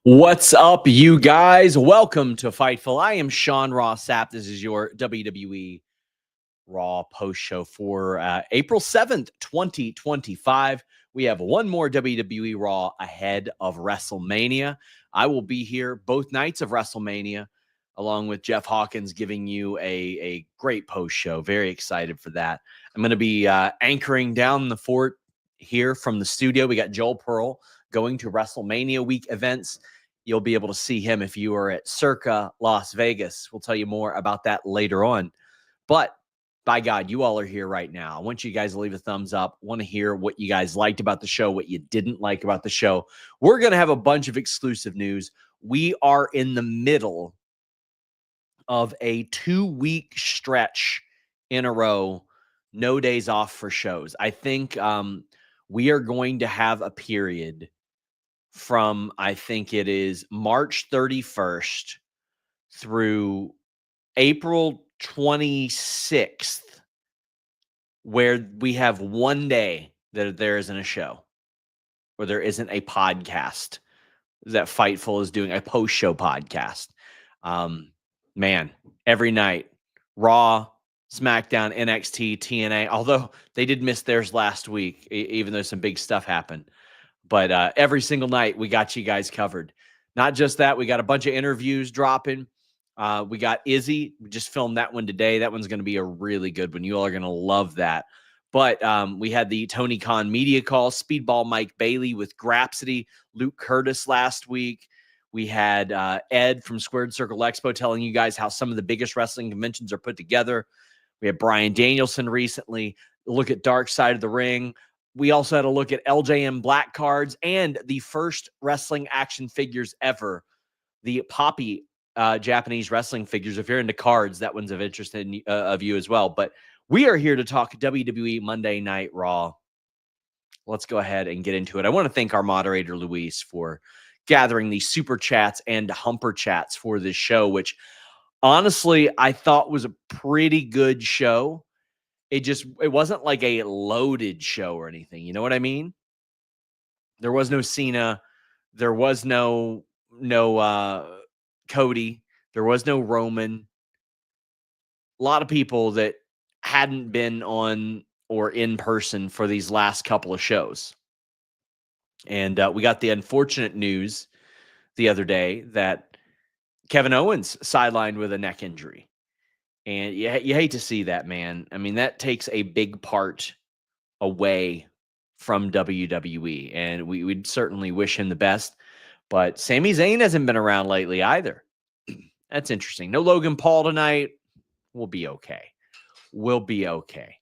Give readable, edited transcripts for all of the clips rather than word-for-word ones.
What's up, you guys? Welcome to Fightful. I am Ross Sapp. This is your WWE Raw post show for April 7th, 2025. We have one more WWE Raw ahead of WrestleMania. I will be here both nights of WrestleMania, along with Jeff Hawkins, giving you a great post show. Very excited for that. I'm going to be anchoring down the fort here from the studio. We got Joel Pearl going to WrestleMania week events. You'll be able to see him if you are at Circa Las Vegas. We'll tell you more about that later on. But by God, you all are here right now. I want you guys to leave a thumbs up. I want to hear what you guys liked about the show, what you didn't like about the show. We're going to have a bunch of exclusive news. We are in the middle of a 2-week stretch in a row, no days off for shows. I think we are going to have a period from, I think it is March 31st through April 26th, where we have one day that there isn't a show, or there isn't a podcast that Fightful is doing, a post-show podcast. Man, every night, Raw, SmackDown, NXT, TNA, although they did miss theirs last week, even though some big stuff happened. But every single night, we got you guys covered. Not just that, we got a bunch of interviews dropping. We got Izzy. We just filmed that one today. That one's going to be a really good one. You all are going to love that. But we had the Tony Khan media call, Speedball Mike Bayley with Grapsity, Luke Curtis last week. We had Ed from Squared Circle Expo telling you guys how some of the biggest wrestling conventions are put together. We had Bryan Danielson recently. Look at Dark Side of the Ring. We also had a look at LJM Black Cards and the first wrestling action figures ever, the Poppy Japanese wrestling figures. If you're into cards, that one's of interest of you as well. But we are here to talk WWE Monday Night Raw. Let's go ahead and get into it. I want to thank our moderator, Luis, for gathering these super chats and humper chats for this show, which honestly I thought was a pretty good show. It wasn't like a loaded show or anything. You know what I mean? There was no Cena. There was no Cody. There was no Roman. A lot of people that hadn't been on or in person for these last couple of shows. And we got the unfortunate news the other day that Kevin Owens sidelined with a neck injury. And you hate to see that, man. I mean, that takes a big part away from WWE. And we'd certainly wish him the best. But Sami Zayn hasn't been around lately either. That's interesting. No Logan Paul tonight. We'll be okay. We'll be okay.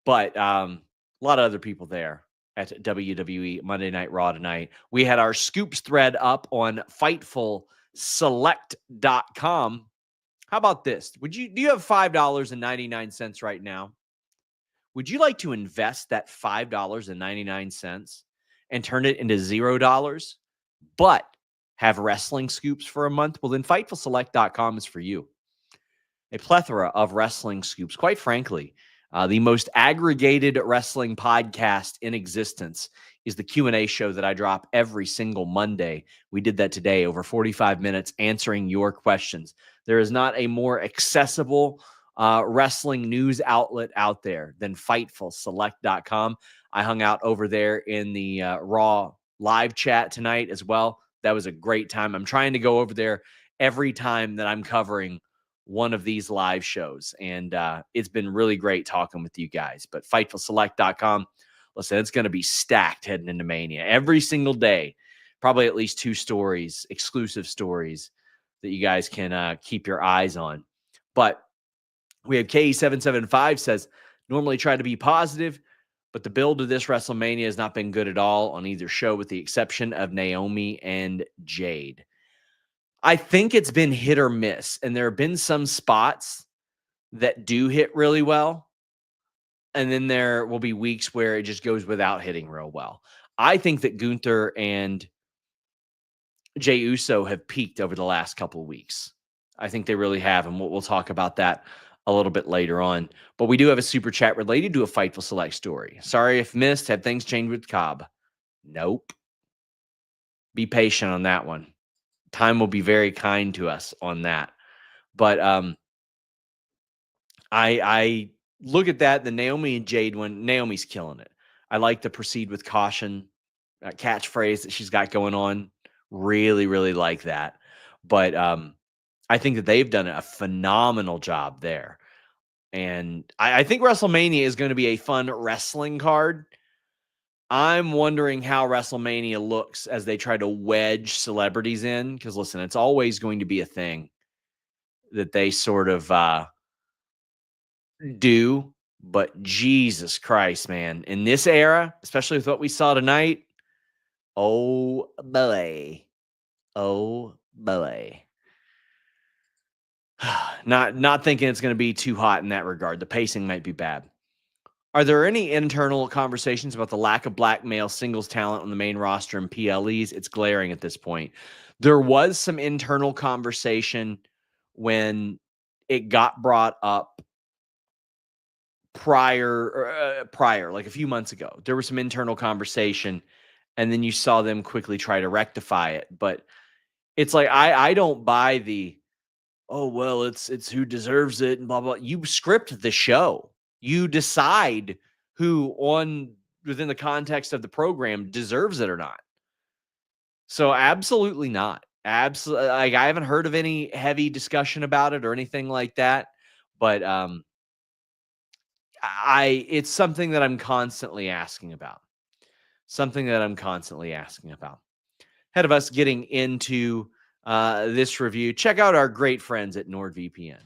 But a lot of other people there at WWE Monday Night Raw tonight. We had our scoops thread up on FightfulSelect.com. How about this? Do you have $5.99 right now? Would you like to invest that $5.99 and turn it into $0, but have wrestling scoops for a month? Well, then FightfulSelect.com is for you. A plethora of wrestling scoops. Quite frankly, the most aggregated wrestling podcast in existence is the Q&A show that I drop every single Monday. We did that today, over 45 minutes, answering your questions. There is not a more accessible wrestling news outlet out there than FightfulSelect.com. I hung out over there in the Raw live chat tonight as well. That was a great time. I'm trying to go over there every time that I'm covering one of these live shows. And it's been really great talking with you guys. But FightfulSelect.com, listen, it's going to be stacked heading into Mania. Every single day, probably at least 2 stories, exclusive stories that you guys can keep your eyes on. But we have KE775 says, normally try to be positive, but the build of this WrestleMania has not been good at all on either show, with the exception of Naomi and Jade. I think it's been hit or miss, and there have been some spots that do hit really well, and then there will be weeks where it just goes without hitting real well. I think that Gunther and Jey Uso have peaked over the last couple of weeks. I think they really have, and we'll talk about that a little bit later on. But we do have a super chat related to a Fightful Select story. Sorry if missed. Have things changed with Cobb? Nope. Be patient on that one. Time will be very kind to us on that. But I look at that, the Naomi and Jade one. Naomi's killing it. I like the proceed with caution catchphrase that she's got going on. Really, really like that. But I think that they've done a phenomenal job there. And I think WrestleMania is going to be a fun wrestling card. I'm wondering how WrestleMania looks as they try to wedge celebrities in. Because listen, it's always going to be a thing that they sort of do. But Jesus Christ, man, in this era, especially with what we saw tonight, oh boy. Oh boy. Not thinking it's going to be too hot in that regard. The pacing might be bad. Are there any internal conversations about the lack of black male singles talent on the main roster and PLEs? It's glaring at this point. There was some internal conversation when it got brought up prior, like a few months ago. There was some internal conversation, and then you saw them quickly try to rectify it. But it's like I don't buy the, oh well, it's who deserves it and blah blah. You script the show. You decide who within the context of the program deserves it or not. So absolutely not. Absolutely, like I haven't heard of any heavy discussion about it or anything like that. But it's something that I'm constantly asking about. Something that I'm constantly asking about. Ahead of us getting into this review, check out our great friends at NordVPN.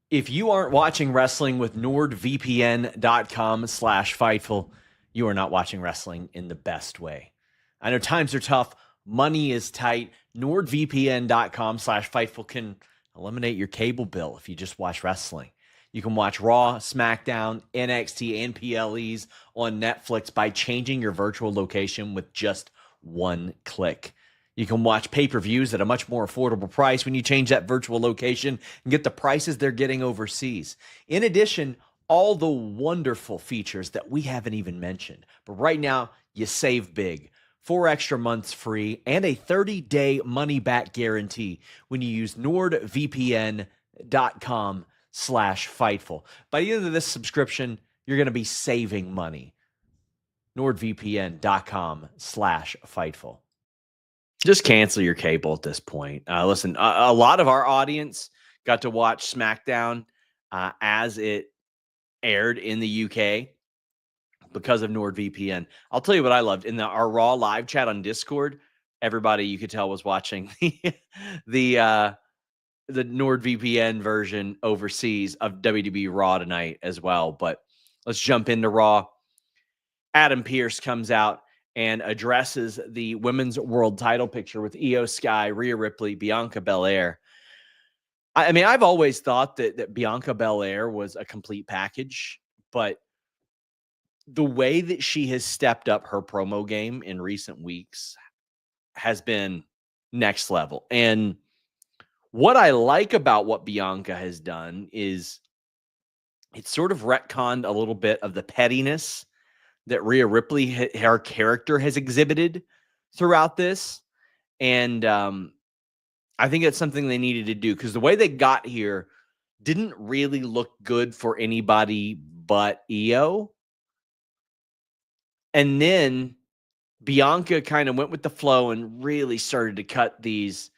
If you aren't watching wrestling with NordVPN.com/Fightful, you are not watching wrestling in the best way. I know times are tough. Money is tight. NordVPN.com/Fightful can eliminate your cable bill if you just watch wrestling. You can watch Raw, SmackDown, NXT, and PLEs on Netflix by changing your virtual location with just one click. You can watch pay-per-views at a much more affordable price when you change that virtual location and get the prices they're getting overseas. In addition, all the wonderful features that we haven't even mentioned. But right now, you save big. 4 extra months free and a 30-day money-back guarantee when you use NordVPN.com/Fightful. By the end of this subscription, you're going to be saving money. NordVPN.com/Fightful. Just cancel your cable at this point. Listen, a lot of our audience got to watch SmackDown as it aired in the UK because of NordVPN. I'll tell you what I loved. In our Raw live chat on Discord, everybody you could tell was watching the NordVPN version overseas of WWE Raw tonight as well. But let's jump into Raw. Adam Pearce comes out and addresses the women's world title picture with Io Sky, Rhea Ripley, Bianca Belair. I mean, I've always thought that Bianca Belair was a complete package, but the way that she has stepped up her promo game in recent weeks has been next level. And what I like about what Bianca has done is it's sort of retconned a little bit of the pettiness that Rhea Ripley, her character, has exhibited throughout this. And I think that's something they needed to do because the way they got here didn't really look good for anybody but Io. And then Bianca kind of went with the flow and really started to cut these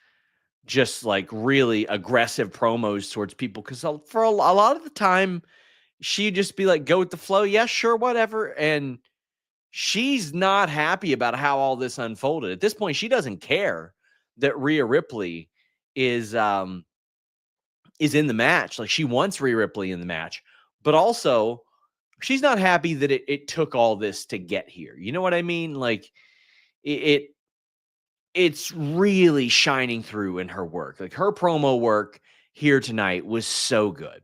just like really aggressive promos towards people. Because for a lot of the time, she'd just be like, go with the flow. Yeah, sure, whatever. And she's not happy about how all this unfolded. At this point, she doesn't care that Rhea Ripley is in the match. Like she wants Rhea Ripley in the match, but also she's not happy that it took all this to get here. You know what I mean? Like it's really shining through in her work. Like her promo work here tonight was so good.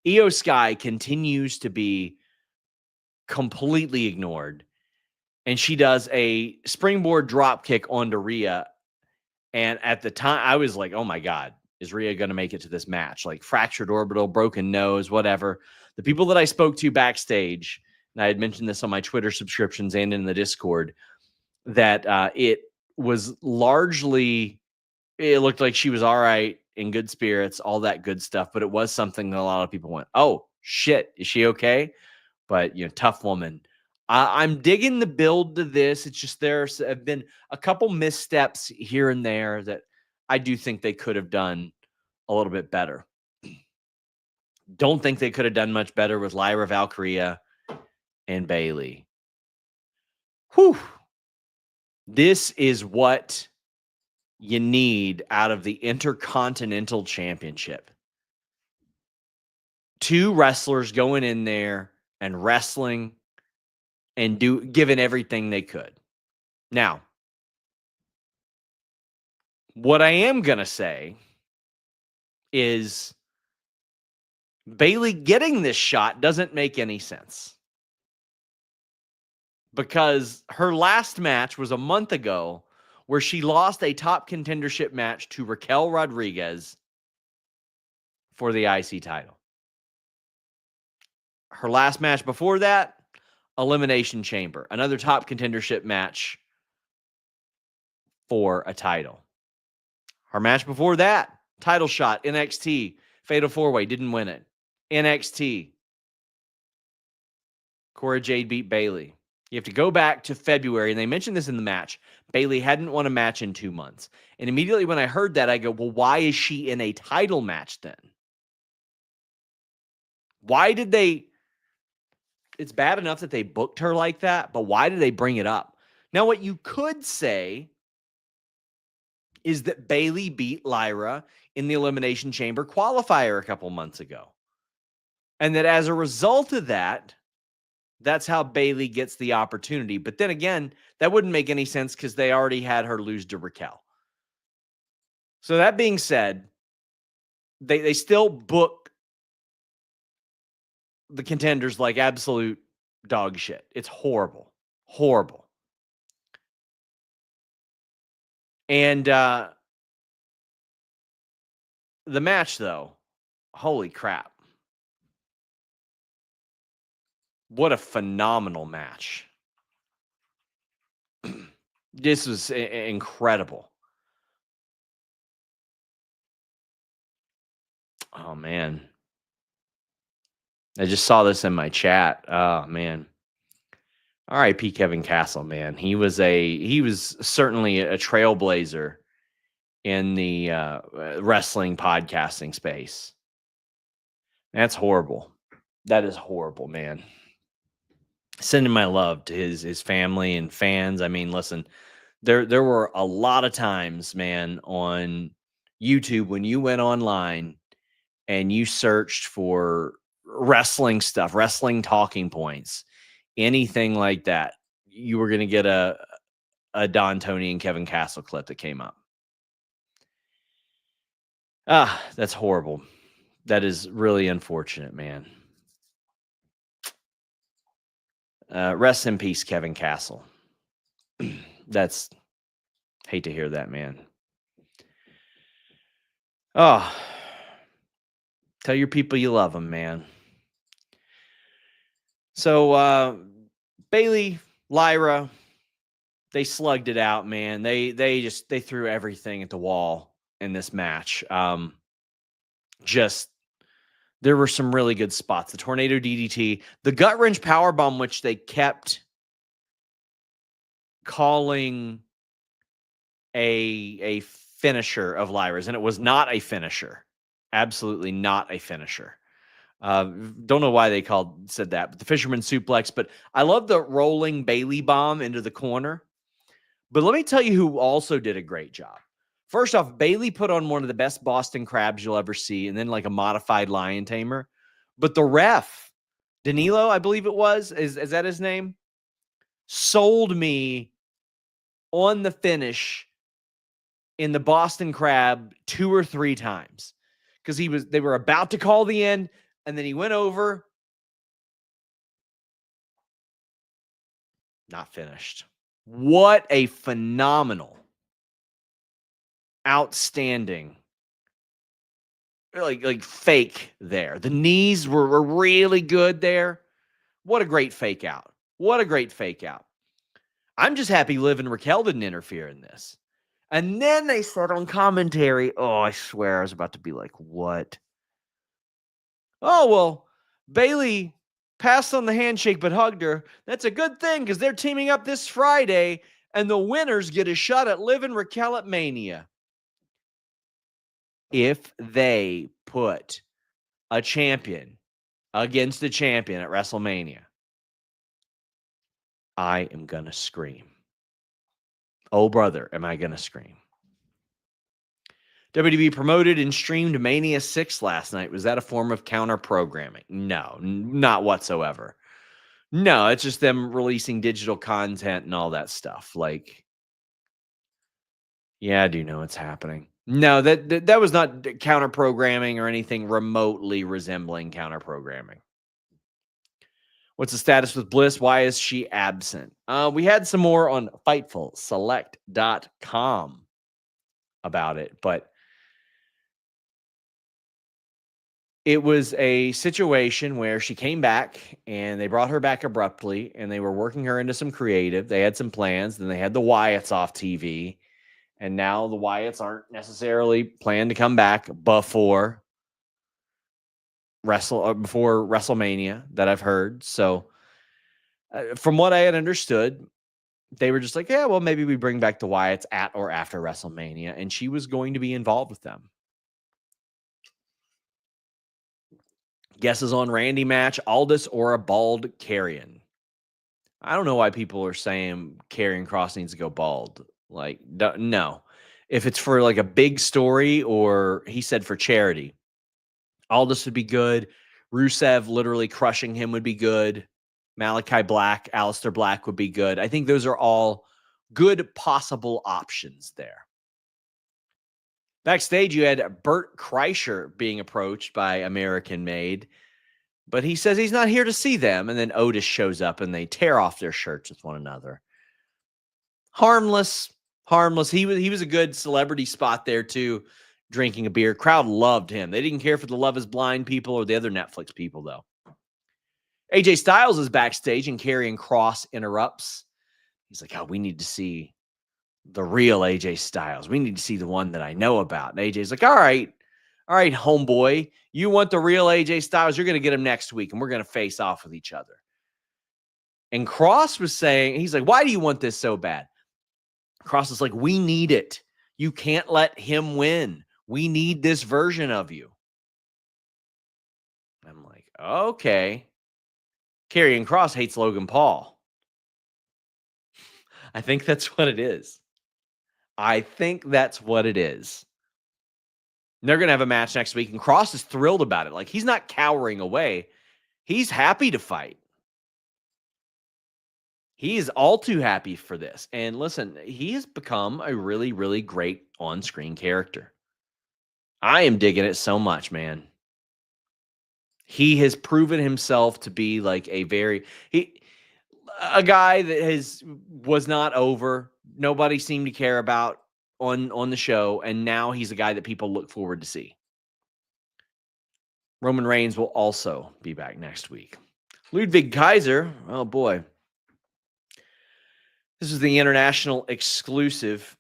Io Sky continues to be completely ignored. And she does a springboard drop kick onto Rhea. And at the time, I was like, oh my God, is Rhea going to make it to this match? Like fractured orbital, broken nose, whatever. The people that I spoke to backstage, and I had mentioned this on my Twitter subscriptions and in the Discord, that it was largely it looked like she was all right, in good spirits, all that good stuff. But it was something that a lot of people went, oh, shit, is she okay? But, tough woman. I'm digging the build to this. It's just there have been a couple missteps here and there that I do think they could have done a little bit better. Don't think they could have done much better with Lyra, Valkyria, and Bayley. Whew. This is what you need out of the Intercontinental Championship. 2 wrestlers going in there and wrestling and giving everything they could. Now, what I am going to say is Bayley getting this shot doesn't make any sense. Because her last match was a month ago where she lost a top contendership match to Raquel Rodriguez for the IC title. Her last match before that, Elimination Chamber, another top contendership match for a title. Her match before that, title shot, NXT, Fatal 4-Way, didn't win it. NXT, Cora Jade beat Bayley. You have to go back to February, and they mentioned this in the match. Bayley hadn't won a match in 2 months. And immediately when I heard that, I go, well, why is she in a title match then? Why did they... It's bad enough that they booked her like that, but why did they bring it up? Now, what you could say is that Bayley beat Lyra in the Elimination Chamber qualifier a couple months ago. And that as a result of that, that's how Bayley gets the opportunity. But then again, that wouldn't make any sense because they already had her lose to Raquel. So that being said, they still book the contenders like absolute dog shit. It's horrible. Horrible. And the match, though, holy crap. What a phenomenal match. This was incredible. Oh, man. I just saw this in my chat. Oh, man. R.I.P. Kevin Castle, man. He was certainly a trailblazer in the wrestling podcasting space. That's horrible. That is horrible, man. Sending my love to his family and fans. I mean, listen, there were a lot of times, man, on YouTube when you went online and you searched for wrestling stuff, wrestling talking points, anything like that, you were going to get a Don Tony and Kevin Castle clip that came up. That's horrible. That is really unfortunate, man. Rest in peace, Kevin Castle. That's, hate to hear that, man. Oh, tell your people you love them, man. So, Bayley, Lyra, they slugged it out, man. They threw everything at the wall in this match. There were some really good spots. The tornado DDT, the gut wrench powerbomb, which they kept calling a finisher of Lyra's, and it was not a finisher. Absolutely not a finisher. Don't know why they said that, but the fisherman suplex. But I love the rolling Bayley bomb into the corner. But let me tell you who also did a great job. First off, Bayley put on one of the best Boston crabs you'll ever see, and then like a modified lion tamer. But the ref, Danilo, I believe it was, is that his name? Sold me on the finish in the Boston crab 2 or 3 times. Because they were about to call the end, and then he went over. Not finished. What a phenomenal, outstanding, like fake there. The knees were really good there. What a great fake out. What a great fake out. I'm just happy Liv and Raquel didn't interfere in this. And then they said on commentary, oh, I swear I was about to be like, what? Oh, well, Bayley passed on the handshake but hugged her. That's a good thing because they're teaming up this Friday and the winners get a shot at Liv and Raquel at Mania. If they put a champion against a champion at WrestleMania, I am going to scream. Oh, brother, am I going to scream. WWE promoted and streamed Mania 6 last night. Was that a form of counter programming? No, not whatsoever. No, it's just them releasing digital content and all that stuff. Like, yeah, I do know what's happening. No, that was not counter programming or anything remotely resembling counter programming. What's the status with Bliss? Why is she absent? We had some more on FightfulSelect.com about it, but it was a situation where she came back and they brought her back abruptly and they were working her into some creative. They had some plans. Then they had the Wyatts off TV. And now the Wyatts aren't necessarily planned to come back before WrestleMania that I've heard. So from what I had understood, they were just like, yeah, well, maybe we bring back the Wyatts at or after WrestleMania. And she was going to be involved with them. Guesses on Randy match, Aldis or a bald Karrion. I don't know why people are saying Karrion Kross needs to go bald. Like, no. If it's for like a big story or he said for charity, Aldis would be good. Rusev literally crushing him would be good. Malachi Black, Aleister Black would be good. I think those are all good possible options there. Backstage, you had Bert Kreischer being approached by American Made, but he says he's not here to see them. And then Otis shows up and they tear off their shirts with one another. Harmless. He was a good celebrity spot there too, drinking a beer. Crowd loved him. They didn't care for the Love is Blind people or the other Netflix people, though. AJ Styles is backstage and Karrion Kross interrupts. He's like, oh, we need to see the real AJ Styles. We need to see the one that I know about. And AJ's like, all right, homeboy. You want the real AJ Styles? You're going to get him next week, and we're going to face off with each other. And Kross was saying, he's like, why do you want this so bad? Kross is like, we need it. You can't let him win. We need this version of you. I'm like, okay. Karrion Kross hates Logan Paul. I think that's what it is. And they're going to have a match next week, and Kross is thrilled about it. Like, he's not cowering away. He's happy to fight. He is all too happy for this. And listen, he has become a really, really great on-screen character. I am digging it so much, man. He has proven himself to be like a guy that was not over. Nobody seemed to care about on the show, and now he's a guy that people look forward to see. Roman Reigns will also be back next week. Ludwig Kaiser, oh boy. This is the international exclusive,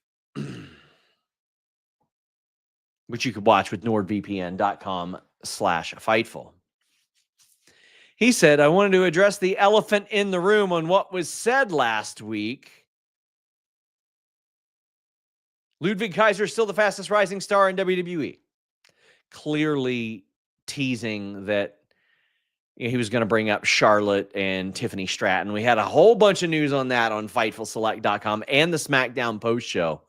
which you could watch with nordvpn.com/Fightful. He said, I wanted to address the elephant in the room on what was said last week. Ludwig Kaiser is still the fastest rising star in WWE. Clearly teasing that he was going to bring up Charlotte and Tiffany Stratton. We had a whole bunch of news on that on FightfulSelect.com and the SmackDown post show.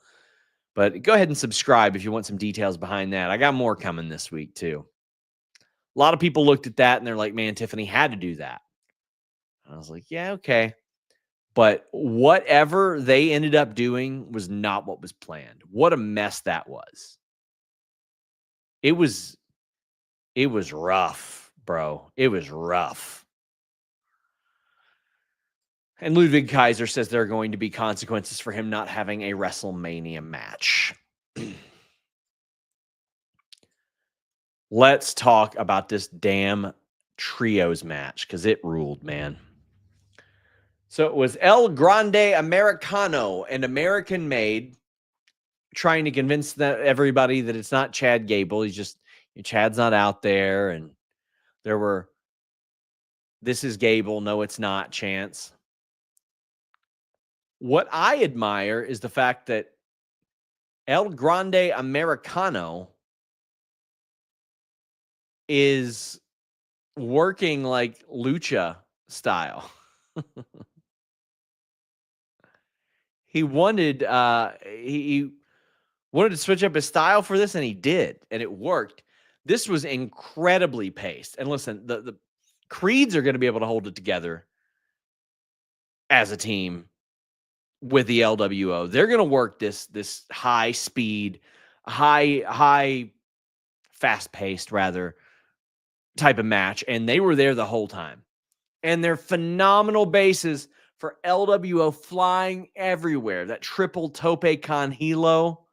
But go ahead and subscribe if you want some details behind that. I got more coming this week too. A lot of people looked at that and they're like, man, Tiffany had to do that. I was like, yeah, okay. But whatever they ended up doing was not what was planned. What a mess that was. It was rough, bro. It was rough. And Ludwig Kaiser says there are going to be consequences for him not having a WrestleMania match. Let's talk about this damn trios match because it ruled, man. So it was El Grande Americano, an American made trying to convince everybody that it's not Chad Gable. Chad's not out there. And there were, this is Gable. No, it's not chants. What I admire is the fact that El Grande Americano is working like lucha style. He wanted he wanted to switch up his style for this, and he did, and it worked. This was incredibly paced. And listen, the Creeds are going to be able to hold it together as a team with the LWO. They're going to work this high speed, high fast paced rather type of match, and they were there the whole time. And they're phenomenal bases for LWO flying everywhere. That triple tope con hilo.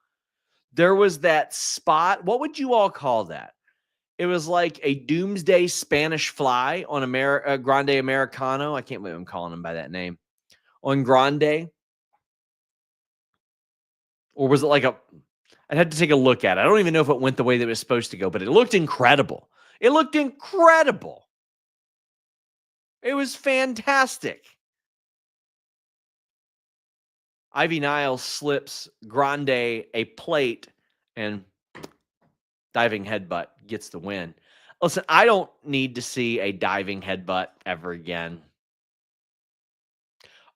There was that spot. What would you all call that? It was like a doomsday Spanish fly on Grande Americano. I can't believe I'm calling him by that name. On Grande. Or was it like I'd have to take a look at it. I don't even know if it went the way that it was supposed to go, but it looked incredible. It looked incredible. It was fantastic. Ivy Niles slips Grande a plate and diving headbutt gets the win. Listen, I don't need to see a diving headbutt ever again.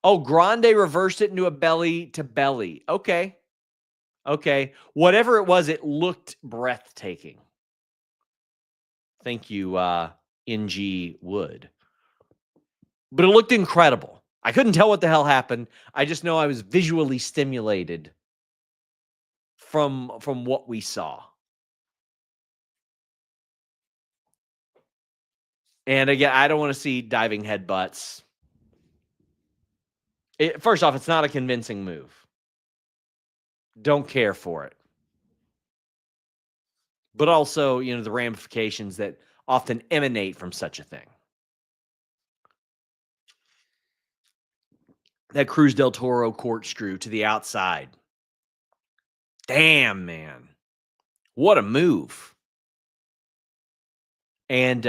Oh, Grande reversed it into a belly to belly. Okay. Whatever it was, it looked breathtaking. Thank you, NG Wood. But it looked incredible. I couldn't tell what the hell happened. I just know I was visually stimulated from what we saw. And again, I don't want to see diving headbutts. First off, it's not a convincing move. Don't care for it. But also, the ramifications that often emanate from such a thing. That Cruz del Toro corkscrew to the outside. Damn, man. What a move. And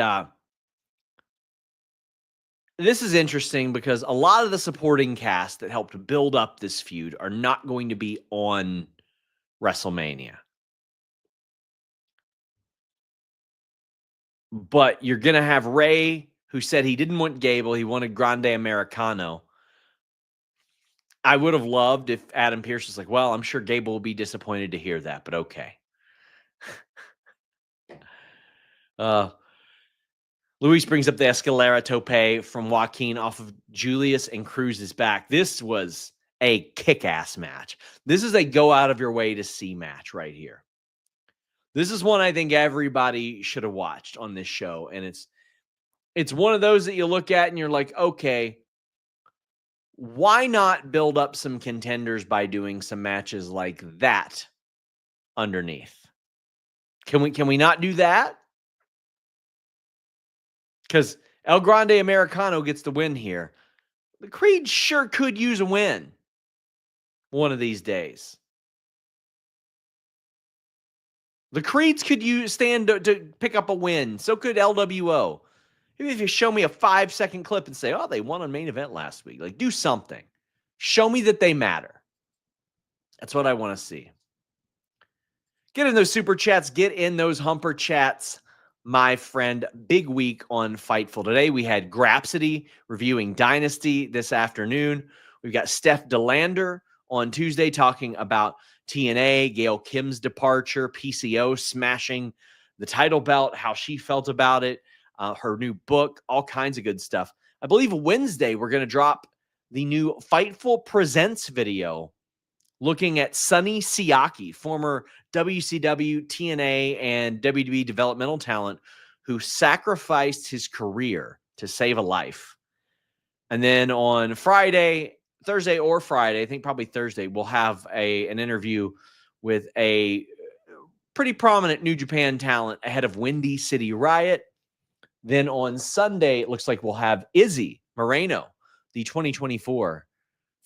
this is interesting because a lot of the supporting cast that helped build up this feud are not going to be on WrestleMania. But you're going to have Ray, who said he didn't want Gable. He wanted Grande Americano. I would have loved if Adam Pearce was like, well, I'm sure Gable will be disappointed to hear that, but okay. Luis brings up the Escalera tope from Joaquin off of Julius and Cruz's back. This was a kick-ass match. This is a go-out-of-your-way-to-see match right here. This is one I think everybody should have watched on this show, and it's one of those that you look at and you're like, okay, why not build up some contenders by doing some matches like that underneath? Can we not do that? Because El Grande Americano gets the win here. The Creed sure could use a win one of these days. The Creeds could stand to pick up a win. So could LWO. Even if you show me a 5-second clip and say, oh, they won on main event last week. Like, do something. Show me that they matter. That's what I want to see. Get in those super chats. Get in those humper chats, my friend. Big week on Fightful today. We had Grapsody reviewing Dynasty this afternoon. We've got Steph DeLander on Tuesday talking about TNA, Gail Kim's departure, PCO smashing the title belt, how she felt about it, her new book, all kinds of good stuff. I believe Wednesday we're going to drop the new Fightful Presents video looking at Sonny Siaki, former WCW, TNA, and WWE developmental talent who sacrificed his career to save a life. And then on Thursday or Friday, I think probably Thursday, we'll have an interview with a pretty prominent New Japan talent ahead of Windy City Riot. Then on Sunday, it looks like we'll have Izzy Moreno, the 2024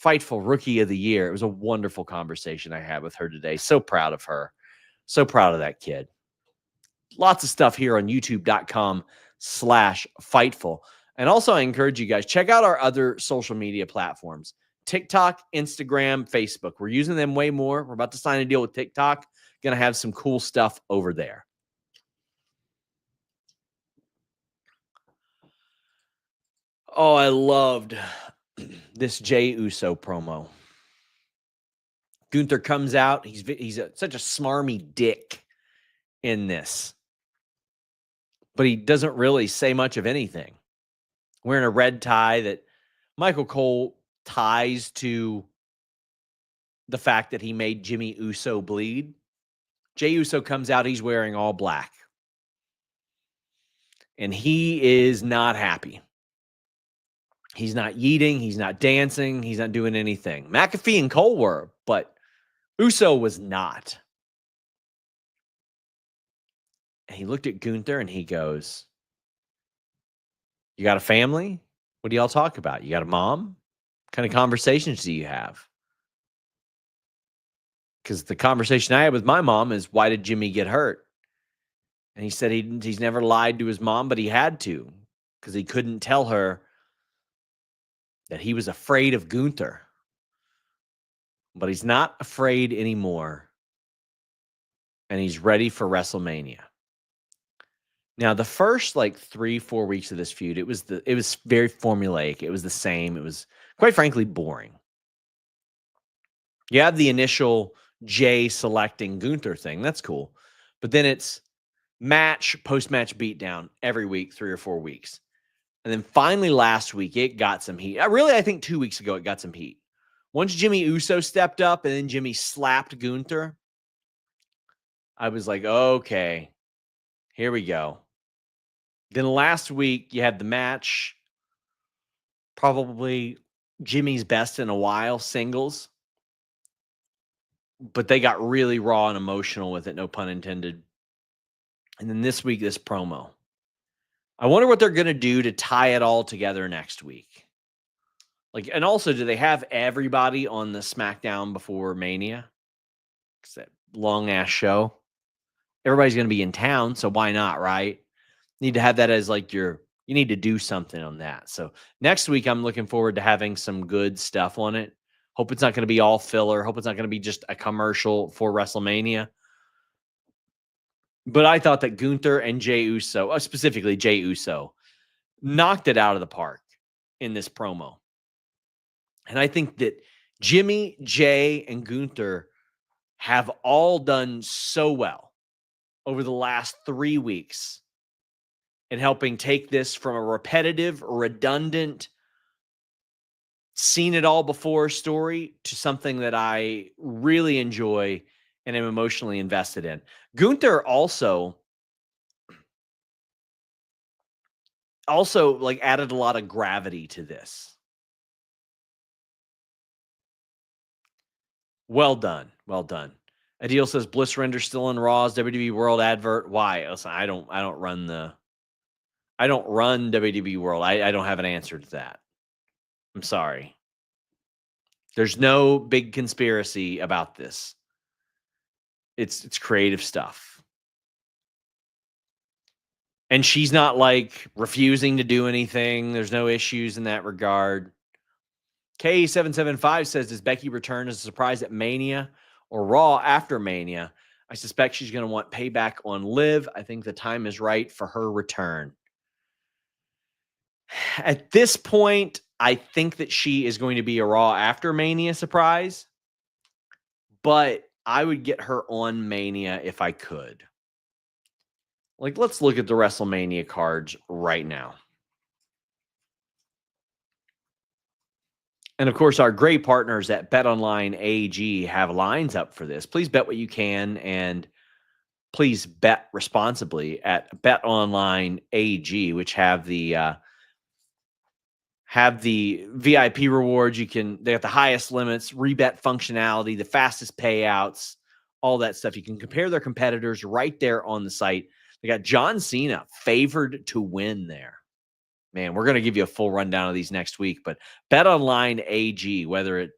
Fightful Rookie of the Year. It was a wonderful conversation I had with her today. So proud of her. So proud of that kid. Lots of stuff here on youtube.com/Fightful. And also, I encourage you guys, check out our other social media platforms. TikTok, Instagram, Facebook. We're using them way more. We're about to sign a deal with TikTok. Going to have some cool stuff over there. Oh, I loved this Jey Uso promo. Gunther comes out. He's such a smarmy dick in this, but he doesn't really say much of anything. Wearing a red tie that Michael Cole ties to the fact that he made Jimmy Uso bleed. Jey Uso comes out. He's wearing all black, and he is not happy. He's not yeeting. He's not dancing. He's not doing anything. McAfee and Cole were, but Uso was not. And he looked at Gunther and he goes, "You got a family? What do y'all talk about? You got a mom? What kind of conversations do you have?" Because the conversation I had with my mom is, why did Jimmy get hurt? And he said he's never lied to his mom, but he had to because he couldn't tell her that he was afraid of Gunther. But he's not afraid anymore. And he's ready for WrestleMania. Now, the first 3-4 weeks of this feud, it was very formulaic. It was the same. It was, quite frankly, boring. You have the initial Jey selecting Gunther thing. That's cool. But then it's match, post-match beatdown every week, 3 or 4 weeks. And then finally last week, it got some heat. I think 2 weeks ago, it got some heat. Once Jimmy Uso stepped up and then Jimmy slapped Gunther, I was like, okay, here we go. Then last week, you had the match, probably Jimmy's best in a while, singles. But they got really raw and emotional with it, no pun intended. And then this week, this promo. I wonder what they're going to do to tie it all together next week. And also, do they have everybody on the SmackDown before Mania? It's that long-ass show. Everybody's going to be in town, so why not, right? Need to have that as you need to do something on that. So next week, I'm looking forward to having some good stuff on it. Hope it's not going to be all filler. Hope it's not going to be just a commercial for WrestleMania. But I thought that Gunther and Jey Uso, specifically Jey Uso, knocked it out of the park in this promo. And I think that Jimmy, Jey, and Gunther have all done so well over the last 3 weeks in helping take this from a repetitive, redundant, seen it all before story to something that I really enjoy and am emotionally invested in. Gunther also added a lot of gravity to this. Well done. Well done. Adil says Bliss Render still in Raw's WWE World advert. Why? Listen, I don't run WWE World. I don't have an answer to that. I'm sorry. There's no big conspiracy about this. It's creative stuff. And she's not refusing to do anything. There's no issues in that regard. K775 says, does Becky return as a surprise at Mania or Raw after Mania? I suspect she's going to want payback on Liv. I think the time is right for her return. At this point, I think that she is going to be a Raw after Mania surprise, but I would get her on Mania if I could. Let's look at the WrestleMania cards right now. And of course, our great partners at BetOnline AG have lines up for this. Please bet what you can, and please bet responsibly at BetOnline AG, which have the VIP rewards. They have the highest limits, rebet functionality, the fastest payouts, all that stuff. You can compare their competitors right there on the site. They got John Cena favored to win there. Man, we're going to give you a full rundown of these next week. But BetOnline AG, whether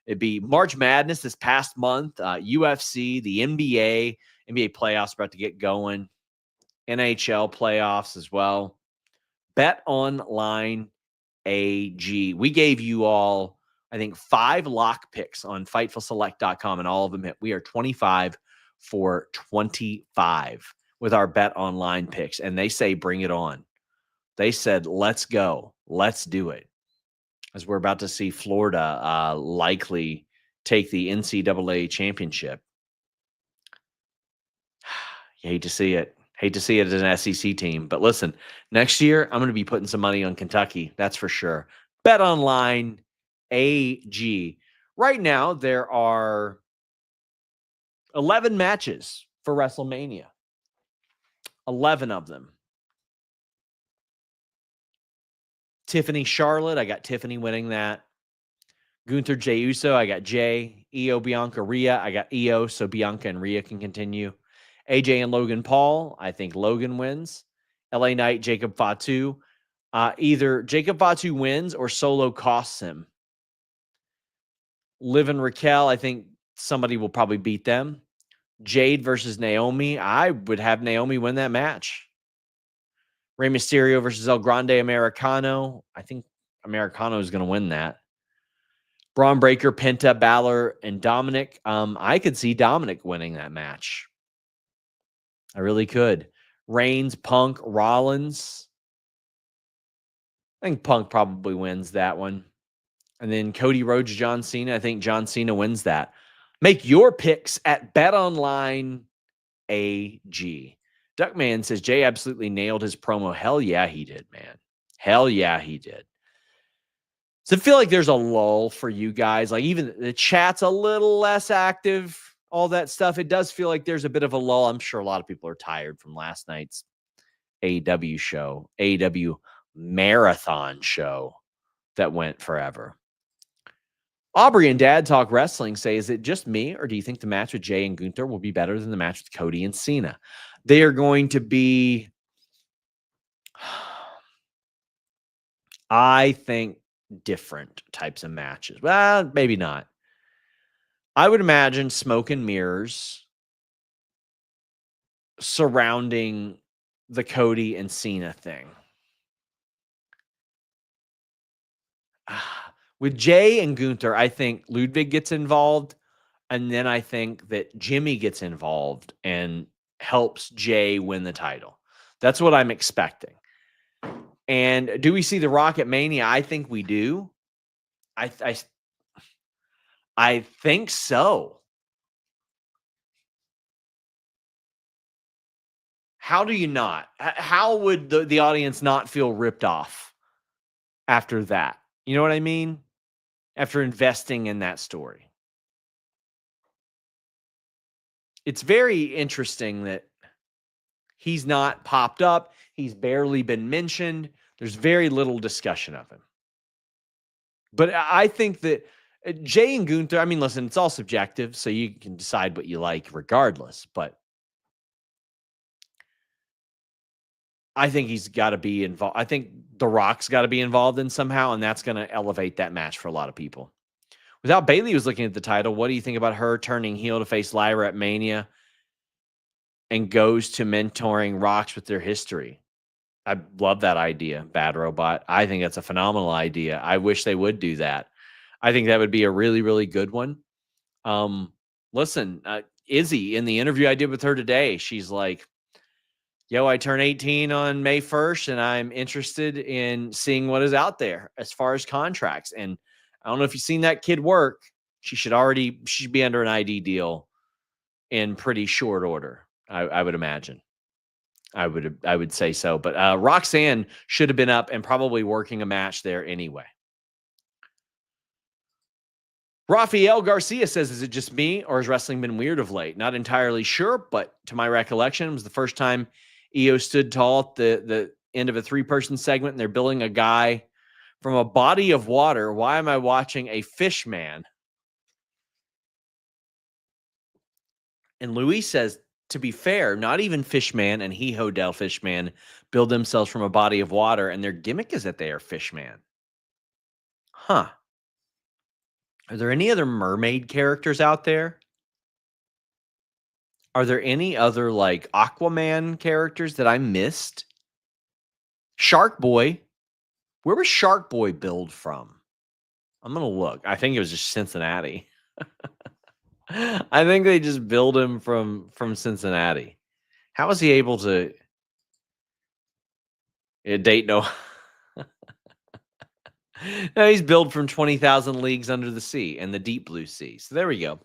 it be March Madness this past month, UFC, the NBA playoffs about to get going, NHL playoffs as well. BetOnline AG. We gave you all, I think, 5 lock picks on FightfulSelect.com, and all of them hit. We are 25 for 25 with our BetOnline picks, and they say bring it on. They said, let's go. Let's do it. As we're about to see Florida likely take the NCAA championship. You hate to see it. Hate to see it as an SEC team. But listen, next year, I'm going to be putting some money on Kentucky. That's for sure. BetOnline AG. Right now, there are 11 matches for WrestleMania. 11 of them. Tiffany Charlotte, I got Tiffany winning that. Gunther Jey Uso, I got Jey. Io Bianca Rhea, I got Io, so Bianca and Rhea can continue. AJ and Logan Paul, I think Logan wins. LA Knight, Jacob Fatu. Either Jacob Fatu wins or Solo costs him. Liv and Raquel, I think somebody will probably beat them. Jade versus Naomi, I would have Naomi win that match. Rey Mysterio versus El Grande Americano. I think Americano is going to win that. Bron Breaker, Penta, Balor, and Dominik. I could see Dominik winning that match. I really could. Reigns, Punk, Rollins. I think Punk probably wins that one. And then Cody Rhodes, John Cena. I think John Cena wins that. Make your picks at BetOnline AG. Duckman says, Jay absolutely nailed his promo. Hell yeah, he did, man. Hell yeah, he did. So I feel like there's a lull for you guys. Like even the chat's a little less active, all that stuff. It does feel like there's a bit of a lull. I'm sure a lot of people are tired from last night's AEW show, AEW marathon show that went forever. Aubrey and Dad Talk Wrestling say, is it just me, or do you think the match with Jey and Gunther will be better than the match with Cody and Cena? They are going to be, I think, different types of matches. Well, maybe not. I would imagine smoke and mirrors surrounding the Cody and Cena thing. With Jey and Gunther, I think Ludwig gets involved, and then I think that Jimmy gets involved and helps Jey win the title. That's what I'm expecting. And do we see the Rocket Mania? I think we do. I think so. How do you not? How would the audience not feel ripped off after that? You know what I mean? After investing in that story. It's very interesting that he's not popped up. He's barely been mentioned. There's very little discussion of him. But I think that Jey and Gunther, I mean, listen, it's all subjective, so you can decide what you like regardless. But I think he's got to be involved. I think The Rock's got to be involved in somehow, and that's going to elevate that match for a lot of people. Without Bayley was looking at the title, what do you think about her turning heel to face Lyra at Mania and goes to mentoring Rocks with their history? I love that idea, Bad Robot. I think that's a phenomenal idea. I wish they would do that. I think that would be a really, really good one. Listen, Izzy, in the interview I did with her today, she's like, yo, I turn 18 on May 1st, and I'm interested in seeing what is out there as far as contracts. And I don't know if you've seen that kid work. She should be under an ID deal in pretty short order, I would imagine. I would say so. But Roxanne should have been up and probably working a match there anyway. Rafael Garcia says, is it just me, or has wrestling been weird of late? Not entirely sure, but to my recollection, it was the first time EO stood tall at the end of a 3-person segment, and they're billing a guy from a body of water. Why am I watching a fish man? And Luis says, to be fair, not even Fishman and He Hodel Fishman build themselves from a body of water, and their gimmick is that they are Fishman. Huh. Are there any other mermaid characters out there? Are there any other like Aquaman characters that I missed? Shark Boy. Where was Shark Boy billed from? I'm gonna look. I think it was just Cincinnati. I think they just billed him from Cincinnati. How was he able to date no? No, he's billed from 20,000 Leagues Under the Sea and the Deep Blue Sea. So there we go.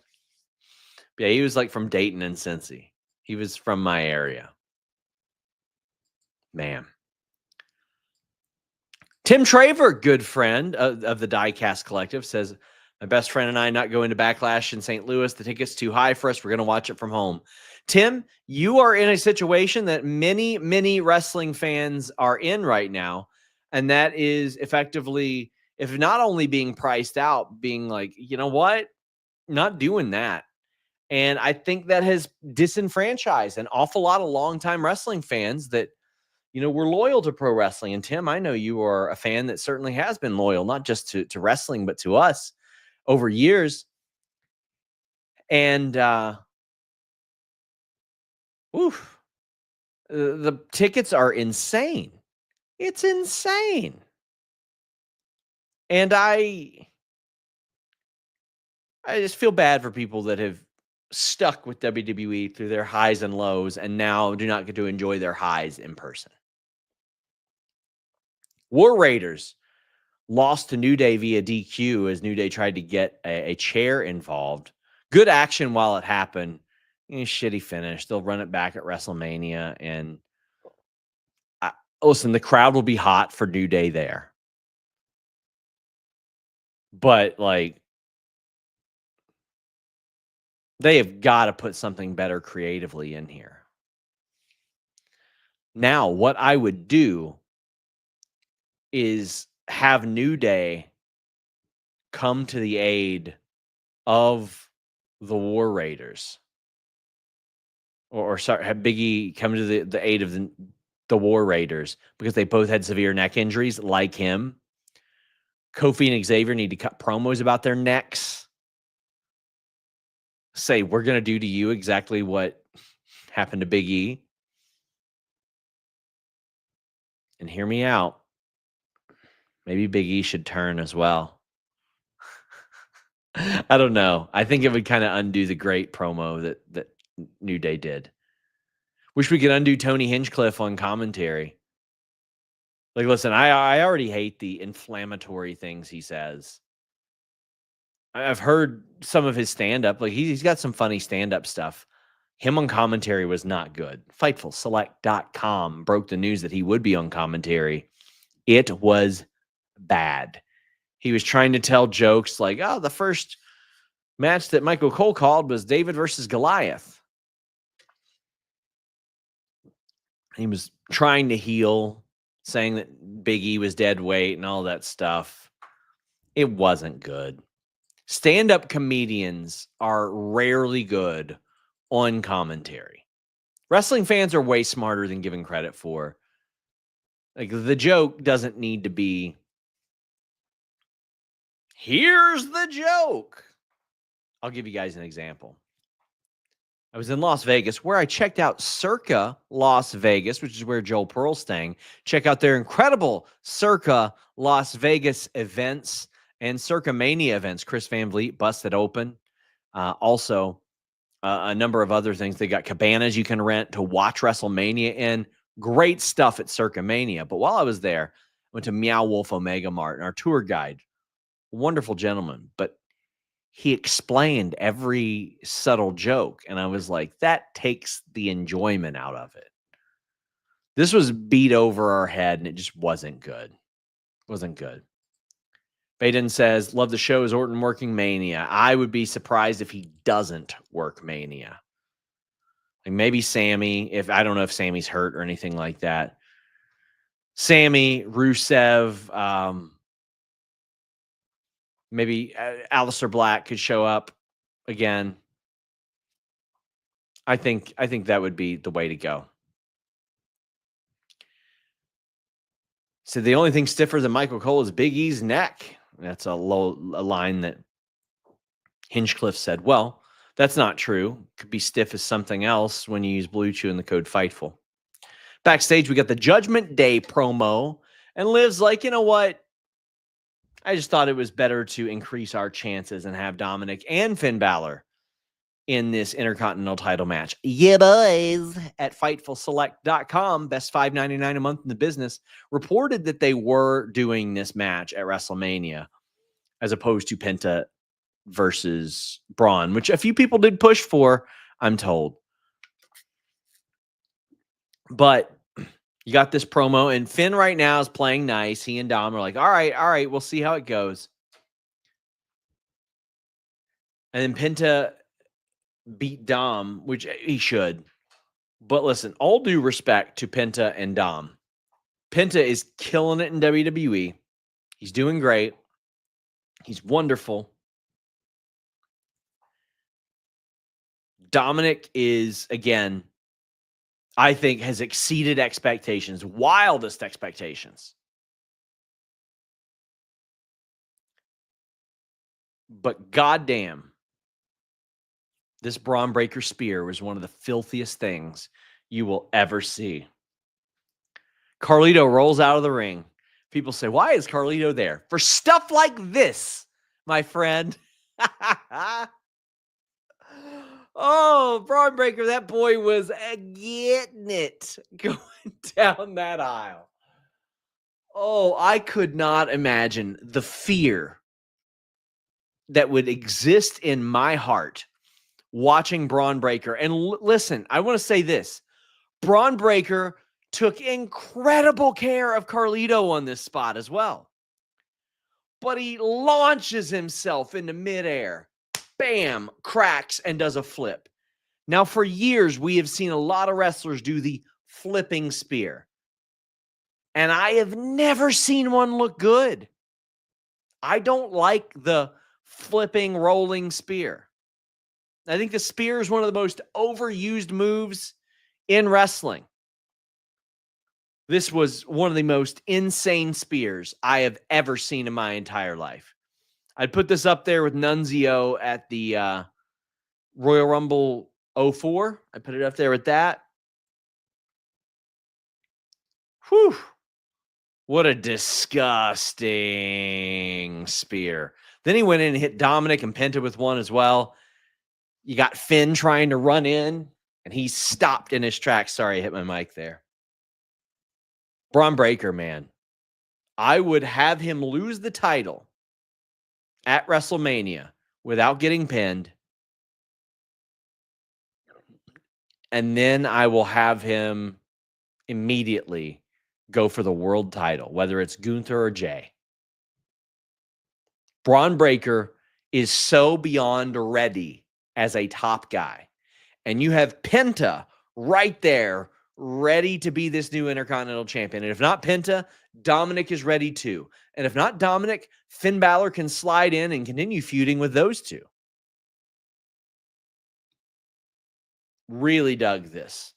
Yeah, he was like from Dayton and Cincy. He was from my area. Man. Tim Traver, good friend of the Diecast Collective, says, my best friend and I not going to Backlash in St. Louis. The ticket's too high for us. We're going to watch it from home. Tim, you are in a situation that many, many wrestling fans are in right now. And that is effectively, if not only being priced out, being like, you know what? Not doing that. And I think that has disenfranchised an awful lot of longtime wrestling fans that, you know, we're loyal to pro wrestling. And Tim, I know you are a fan that certainly has been loyal, not just to wrestling, but to us over years. And the tickets are insane. It's insane. And I just feel bad for people that have stuck with WWE through their highs and lows and now do not get to enjoy their highs in person. War Raiders lost to New Day via DQ as New Day tried to get a chair involved. Good action while it happened. Shitty finish. They'll run it back at WrestleMania. And listen, the crowd will be hot for New Day there. But, like, they have got to put something better creatively in here. Now, what I would do is have New Day come to the aid of the War Raiders. Or sorry, have Big E come to the aid of the War Raiders because they both had severe neck injuries like him. Kofi and Xavier need to cut promos about their necks. Say, we're going to do to you exactly what happened to Big E. And hear me out. Maybe Big E should turn as well. I don't know. I think it would kind of undo the great promo that New Day did. Wish we could undo Tony Hinchcliffe on commentary. Like, listen, I already hate the inflammatory things he says. I've heard some of his stand-up. Like, he's got some funny stand-up stuff. Him on commentary was not good. FightfulSelect.com broke the news that he would be on commentary. It was bad. He was trying to tell jokes like, oh, the first match that Michael Cole called was David versus Goliath. He was trying to heel, saying that Big E was dead weight and all that stuff. It wasn't good. Stand-up comedians are rarely good on commentary. Wrestling fans are way smarter than given credit for. Like, the joke doesn't need to be, here's the joke. I'll give you guys an example. I was in Las Vegas where I checked out Circa Las Vegas, which is where Joel Pearl's staying. Check out their incredible Circa Las Vegas events and Circa Mania events. Chris Van Vliet busted open. Also, a number of other things. They got cabanas you can rent to watch WrestleMania in. Great stuff at Circa Mania. But while I was there, I went to Meow Wolf Omega Mart, and our tour guide, wonderful gentleman, but he explained every subtle joke. And I was like, that takes the enjoyment out of it. This was beat over our head, and it just wasn't good. Wasn't good. Baden says, love the show. Is Orton working Mania? I would be surprised if he doesn't work Mania. Like, maybe Sammy, I don't know if Sammy's hurt or anything like that. Sammy, Rusev, maybe Aleister Black could show up again. I think that would be the way to go. So the only thing stiffer than Michael Cole is Big E's neck. That's a line that Hinchcliffe said. Well, that's not true. Could be stiff as something else when you use Blue Chew in the code FIGHTFUL. Backstage, we got the Judgment Day promo, and Liv's like, you know what? I just thought it was better to increase our chances and have Dominik and Finn Balor in this Intercontinental title match. Yeah, boys. At FightfulSelect.com, best $5.99 a month in the business, reported that they were doing this match at WrestleMania as opposed to Penta versus Braun, which a few people did push for, I'm told. But you got this promo, and Finn right now is playing nice. He and Dom are like, all right, we'll see how it goes. And then Penta beat Dom, which he should. But listen, all due respect to Penta and Dom. Penta is killing it in WWE. He's doing great. He's wonderful. Dominik is, again, I think has exceeded expectations, wildest expectations. But goddamn, this Bron Breaker spear was one of the filthiest things you will ever see. Carlito rolls out of the ring. People say, why is Carlito there? For stuff like this, my friend. Oh, Bron Breaker, that boy was getting it going down that aisle. Oh, I could not imagine the fear that would exist in my heart watching Bron Breaker. And listen, I want to say this. Bron Breaker took incredible care of Carlito on this spot as well. But he launches himself into midair. Bam, cracks, and does a flip. Now, for years, we have seen a lot of wrestlers do the flipping spear. And I have never seen one look good. I don't like the flipping, rolling spear. I think the spear is one of the most overused moves in wrestling. This was one of the most insane spears I have ever seen in my entire life. I'd put this up there with Nunzio at the Royal Rumble 04. I put it up there with that. Whew. What a disgusting spear. Then he went in and hit Dominik and Penta with one as well. You got Finn trying to run in, and he stopped in his tracks. Sorry, I hit my mic there. Bron Breaker, man. I would have him lose the title at WrestleMania without getting pinned. And then I will have him immediately go for the world title, whether it's Gunther or Jey. Bron Breaker is so beyond ready as a top guy. And you have Penta right there, ready to be this new Intercontinental Champion. And if not Penta, Dominik is ready too. And if not Dominik, Finn Balor can slide in and continue feuding with those two. Really dug this.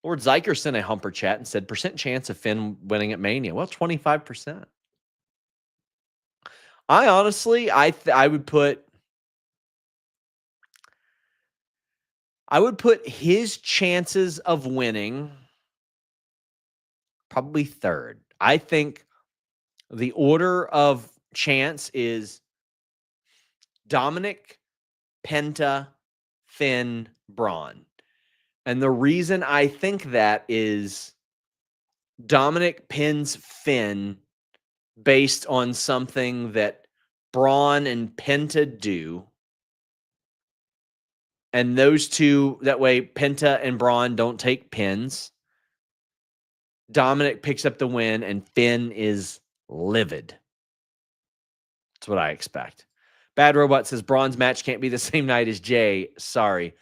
Lord Zeiker sent a humper chat and said, % chance of Finn winning at Mania. Well, 25%. I honestly, I would put his chances of winning probably third. I think the order of chance is Dominik, Penta, Finn, Braun. And the reason I think that is Dominik pins Finn based on something that Braun and Penta do. And those two, that way Penta and Braun don't take pins. Dominik picks up the win, and Finn is livid. That's what I expect. Bad Robot says Braun's match can't be the same night as Jey. Sorry.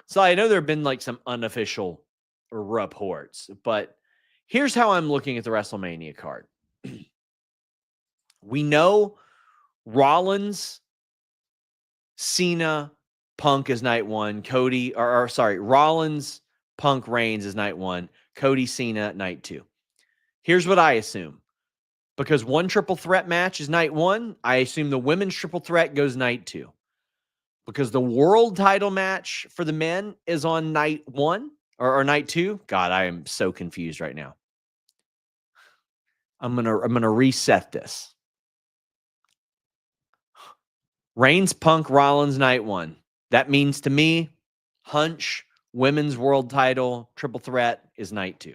So I know there have been like some unofficial reports, but here's how I'm looking at the WrestleMania card. We know Rollins, Cena, Punk is night one. Rollins, Punk, Reigns is night one. Cody, Cena, night two. Here's what I assume. Because one triple threat match is night one, I assume the women's triple threat goes night two. Because the world title match for the men is on night one or night two. God, I am so confused right now. I'm gonna reset this. Reigns, Punk, Rollins, night one. That means to me, hunch, women's world title, triple threat is night two.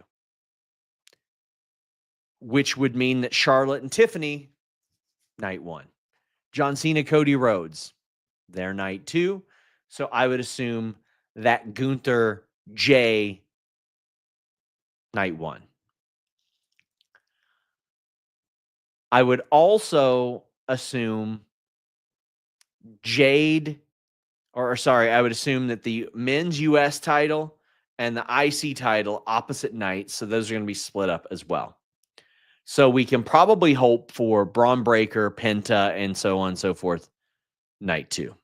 Which would mean that Charlotte and Tiffany, night one. John Cena, Cody Rhodes, they're night two. So I would assume that Gunther, Jey, night one. I would also assume I would assume that the men's US title and the IC title opposite nights. So those are going to be split up as well. So we can probably hope for Bron Breaker, Penta, and so on and so forth, night two.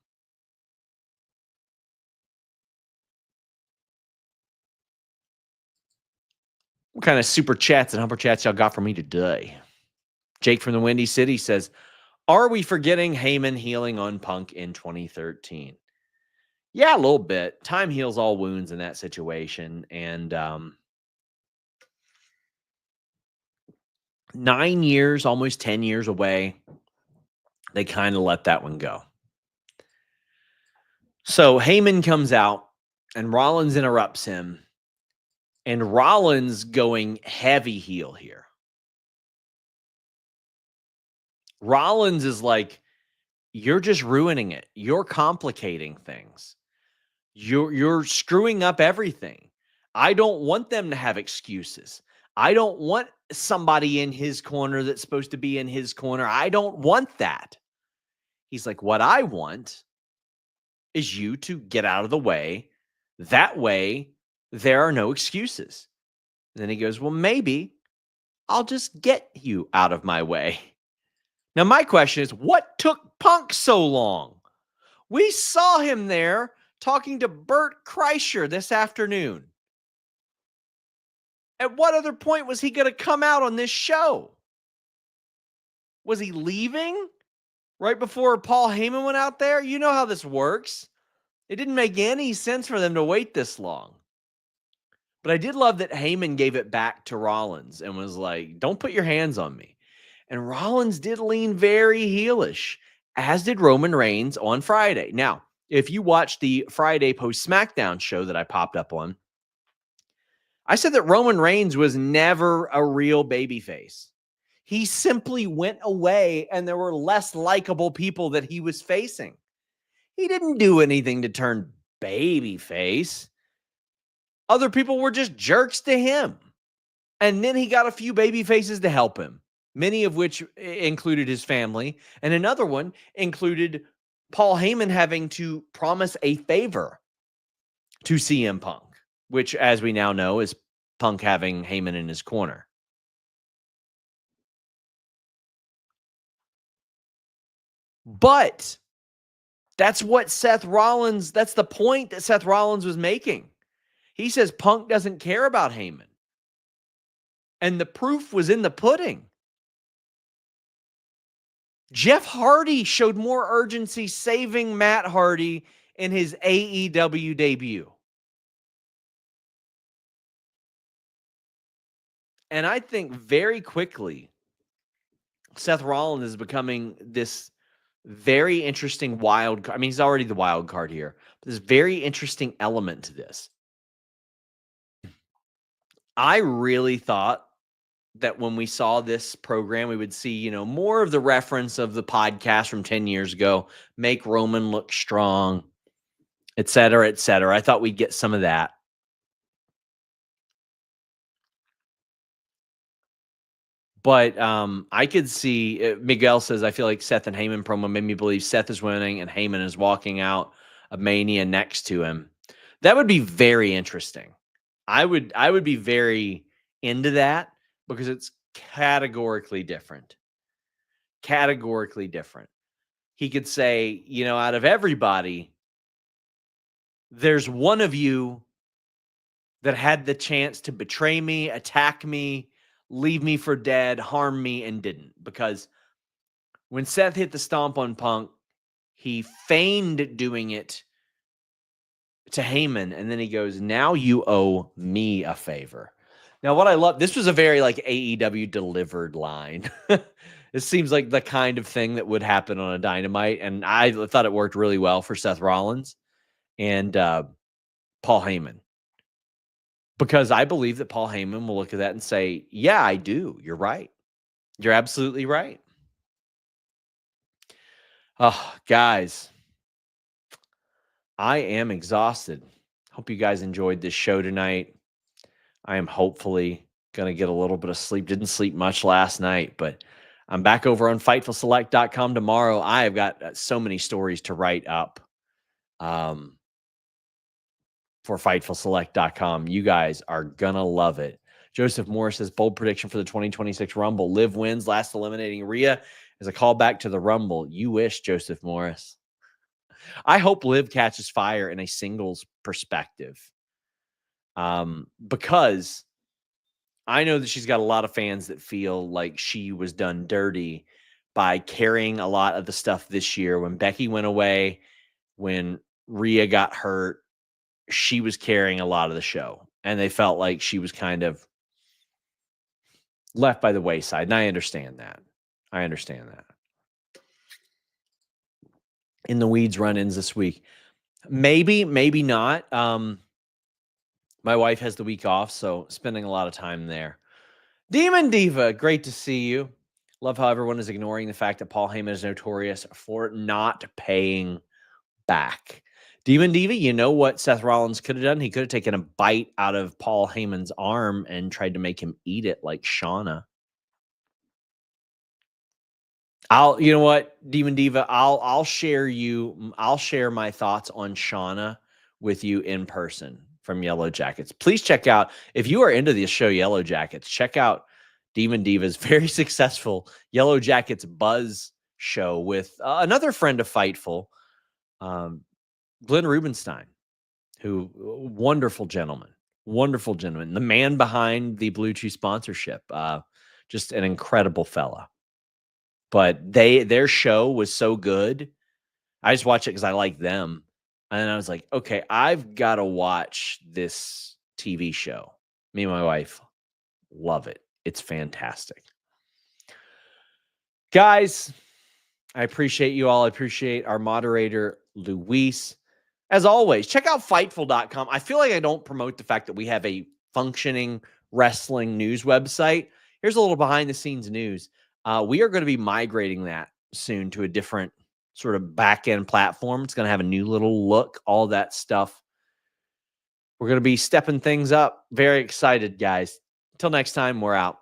What kind of super chats and humper chats y'all got for me today? Jake from the Windy City says, are we forgetting Heyman healing on Punk in 2013? Yeah, a little bit. Time heals all wounds in that situation. And 9 years, almost 10 years away, they kind of let that one go. So Heyman comes out and Rollins interrupts him. And Rollins going heavy heel here. Rollins is like, you're just ruining it. You're complicating things. You're screwing up everything. I don't want them to have excuses. I don't want somebody in his corner that's supposed to be in his corner. I don't want that. He's like, what I want is you to get out of the way. That way, there are no excuses. And then he goes, well, maybe I'll just get you out of my way. Now, my question is, what took Punk so long? We saw him there talking to Bert Kreischer this afternoon. At what other point was he going to come out on this show? Was he leaving right before Paul Heyman went out there? You know how this works. It didn't make any sense for them to wait this long. But I did love that Heyman gave it back to Rollins and was like, don't put your hands on me. And Rollins did lean very heelish, as did Roman Reigns on Friday. Now, if you watch the Friday post SmackDown show that I popped up on, I said that Roman Reigns was never a real babyface. He simply went away and there were less likable people that he was facing. He didn't do anything to turn babyface. Other people were just jerks to him. And then he got a few baby faces to help him, many of which included his family. And another one included Paul Heyman having to promise a favor to CM Punk, which, as we now know, is Punk having Heyman in his corner. But that's what that's the point that Seth Rollins was making. He says Punk doesn't care about Heyman. And the proof was in the pudding. Jeff Hardy showed more urgency saving Matt Hardy in his AEW debut. And I think very quickly, Seth Rollins is becoming this very interesting wild card. I mean, he's already the wild card here. But this very interesting element to this. I really thought that when we saw this program, we would see, more of the reference of the podcast from 10 years ago, make Roman look strong, et cetera, et cetera. I thought we'd get some of that. But I could see, Miguel says, I feel like Seth and Heyman promo made me believe Seth is winning and Heyman is walking out of Mania next to him. That would be very interesting. I would be very into that because it's categorically different. Categorically different. He could say, out of everybody, there's one of you that had the chance to betray me, attack me, leave me for dead, harm me, and didn't. Because when Seth hit the stomp on Punk, he feigned doing it to Heyman, and then he goes, now you owe me a favor. Now, what I love, this was a very like AEW delivered line. It seems like the kind of thing that would happen on a Dynamite, and I thought it worked really well for Seth Rollins and Paul Heyman. Because I believe that Paul Heyman will look at that and say, yeah, I do. You're right. You're absolutely right. Oh, guys, I am exhausted. Hope you guys enjoyed this show tonight. I am hopefully going to get a little bit of sleep. Didn't sleep much last night, but I'm back over on FightfulSelect.com tomorrow. I have got so many stories to write up for FightfulSelect.com. You guys are going to love it. Joseph Morris says, bold prediction for the 2026 Rumble. Liv wins, last eliminating Rhea as a callback to the Rumble. You wish, Joseph Morris. I hope Liv catches fire in a singles perspective. Because I know that she's got a lot of fans that feel like she was done dirty by carrying a lot of the stuff this year. When Becky went away, when Rhea got hurt, she was carrying a lot of the show, and they felt like she was kind of left by the wayside. And I understand that. In the weeds run-ins this week. Maybe not. My wife has the week off, so spending a lot of time there. Demon Diva, great to see you. Love how everyone is ignoring the fact that Paul Heyman is notorious for not paying back. Demon Diva, you know what Seth Rollins could have done? He could have taken a bite out of Paul Heyman's arm and tried to make him eat it like Shauna. You know what, Demon Diva, I'll share my thoughts on Shauna with you in person from Yellow Jackets. Please check out, if you are into this show, Yellow Jackets, check out Demon Diva's very successful Yellow Jackets Buzz show with another friend of Fightful, Glenn Rubenstein, who wonderful gentleman, the man behind the Blue Chew sponsorship, just an incredible fella. But their show was so good. I just watched it because I like them. And I was like, okay, I've got to watch this TV show. Me and my wife love it. It's fantastic. Guys, I appreciate you all. I appreciate our moderator, Luis. As always, check out Fightful.com. I feel like I don't promote the fact that we have a functioning wrestling news website. Here's a little behind-the-scenes news. We are going to be migrating that soon to a different sort of back-end platform. It's going to have a new little look, all that stuff. We're going to be stepping things up. Very excited, guys. Until next time, we're out.